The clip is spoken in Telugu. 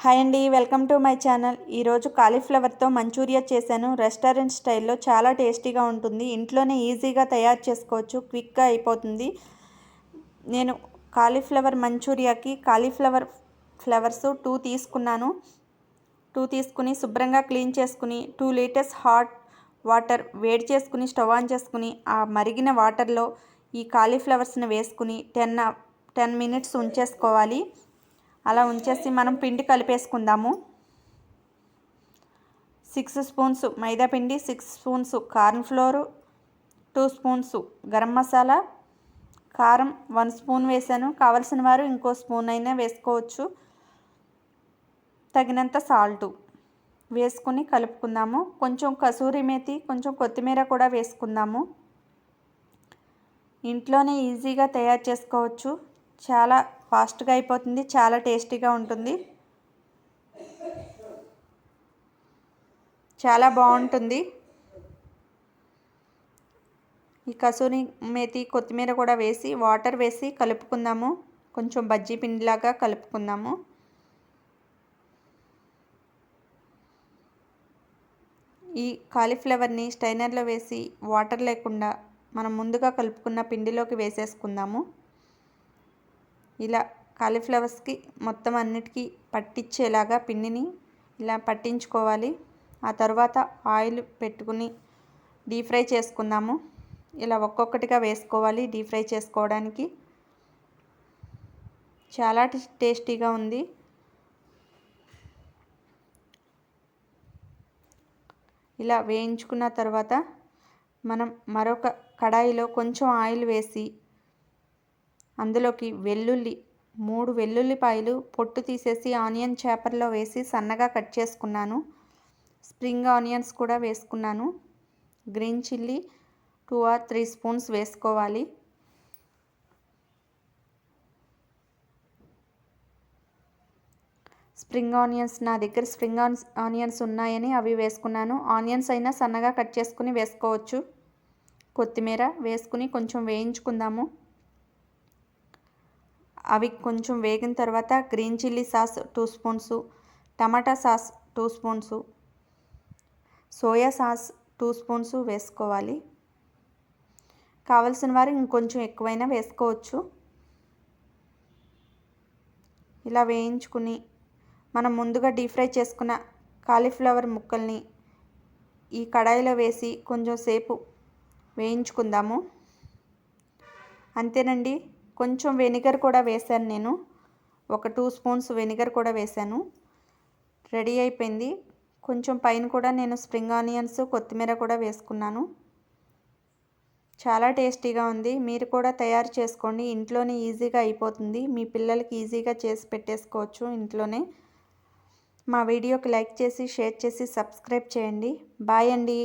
హాయ్ అండి, వెల్కమ్ టు మై ఛానల్. ఈరోజు కాలీఫ్లవర్తో మంచూరియా చేశాను. రెస్టారెంట్ స్టైల్లో చాలా టేస్టీగా ఉంటుంది. ఇంట్లోనే ఈజీగా తయారు చేసుకోవచ్చు, క్విక్గా అయిపోతుంది. నేను కాలీఫ్లవర్ మంచూరియాకి ఫ్లవర్స్ 2 తీసుకున్నాను. 2 తీసుకుని శుభ్రంగా క్లీన్ చేసుకుని 2 లీటర్స్ హాట్ వాటర్ వేడి చేసుకుని స్టవ్ ఆన్ చేసుకుని ఆ మరిగిన వాటర్లో ఈ కాలీఫ్లవర్స్ని వేసుకుని 10 మినిట్స్ ఉంచేసుకోవాలి. అలా ఉంచేసి మనం పిండి కలిపేసుకుందాము. 6 స్పూన్స్ మైదా పిండి, 6 spoons corn flour, 2 spoons garam masala, కారం 1 స్పూన్ వేసాను. కావలసిన వారు ఇంకో స్పూన్ అయినా వేసుకోవచ్చు. తగినంత సాల్ట్ వేసుకుని కలుపుకుందాము. కొంచెం కసూరి మేతి, కొంచెం కొత్తిమీర కూడా వేసుకుందాము. ఇంట్లోనే ఈజీగా తయారు చేసుకోవచ్చు. చాలా ఫాస్ట్గా అయిపోతుంది, చాలా టేస్టీగా ఉంటుంది, చాలా బాగుంటుంది. ఈ కసూరి మేతి, కొత్తిమీర కూడా వేసి వాటర్ వేసి కలుపుకుందాము. కొంచెం బజ్జీ పిండిలాగా కలుపుకుందాము. ఈ కాలీఫ్లవర్ని స్టైనర్లో వేసి వాటర్ లేకుండా మనం ముందుగా కలుపుకున్న పిండిలోకి వేసేసుకుందాము. ఇలా కాలీఫ్లవర్స్కి మొత్తం అన్నిటికీ పట్టించేలాగా పిండిని ఇలా పట్టించుకోవాలి. ఆ తర్వాత ఆయిల్ పెట్టుకుని డీప్ ఫ్రై చేసుకుందాము. ఇలా ఒక్కొక్కటిగా వేసుకోవాలి డీప్ ఫ్రై చేసుకోవడానికి. చాలా టేస్టీగా ఉంది. ఇలా వేయించుకున్న తర్వాత మనం మరొక కడాయిలో కొంచెం ఆయిల్ వేసి అందులోకి 3 వెల్లుల్లిపాయలు పొట్టు తీసేసి ఆనియన్ చాపర్లో వేసి సన్నగా కట్ చేసుకున్నాను. స్ప్రింగ్ ఆనియన్స్ కూడా వేసుకున్నాను. గ్రీన్ చిల్లీ 2 or 3 స్పూన్స్ వేసుకోవాలి. స్ప్రింగ్ ఆనియన్స్, నా దగ్గర స్ప్రింగ్ ఆనియన్స్ ఉన్నాయని అవి వేసుకున్నాను. ఆనియన్స్ అయినా సన్నగా కట్ చేసుకుని వేసుకోవచ్చు. కొత్తిమీర వేసుకుని కొంచెం వేయించుకుందాము. అవి కొంచెం వేగిన తర్వాత గ్రీన్ చిల్లీ సాస్ 2 స్పూన్స్, టమాటా sauce 2 spoons, soya sauce 2 spoons వేసుకోవాలి. కావలసిన వారు ఇంకొంచెం ఎక్కువైనా వేసుకోవచ్చు. ఇలా వేయించుకుని మనం ముందుగా డీప్ ఫ్రై చేసుకున్న కాలీఫ్లవర్ ముక్కల్ని ఈ కడాయిలో వేసి కొంచెం సేపు వేయించుకుందాము. అంతేనండి. కొంచెం వెనిగర్ కూడా వేశాను నేను. ఒక 2 స్పూన్స్ వెనిగర్ కూడా వేశాను. రెడీ అయిపోయింది. కొంచెం పైన కూడా నేను స్ప్రింగ్ ఆనియన్స్, కొత్తిమీర కూడా వేసుకున్నాను. చాలా టేస్టీగా ఉంది. మీరు కూడా తయారు చేసుకోండి. ఇంట్లోనే ఈజీగా అయిపోతుంది. మీ పిల్లలకి ఈజీగా చేసి పెట్టేసుకోవచ్చు ఇంట్లోనే. మా వీడియోకి లైక్ చేసి, షేర్ చేసి, సబ్స్క్రైబ్ చేయండి. బాయ్ అండి.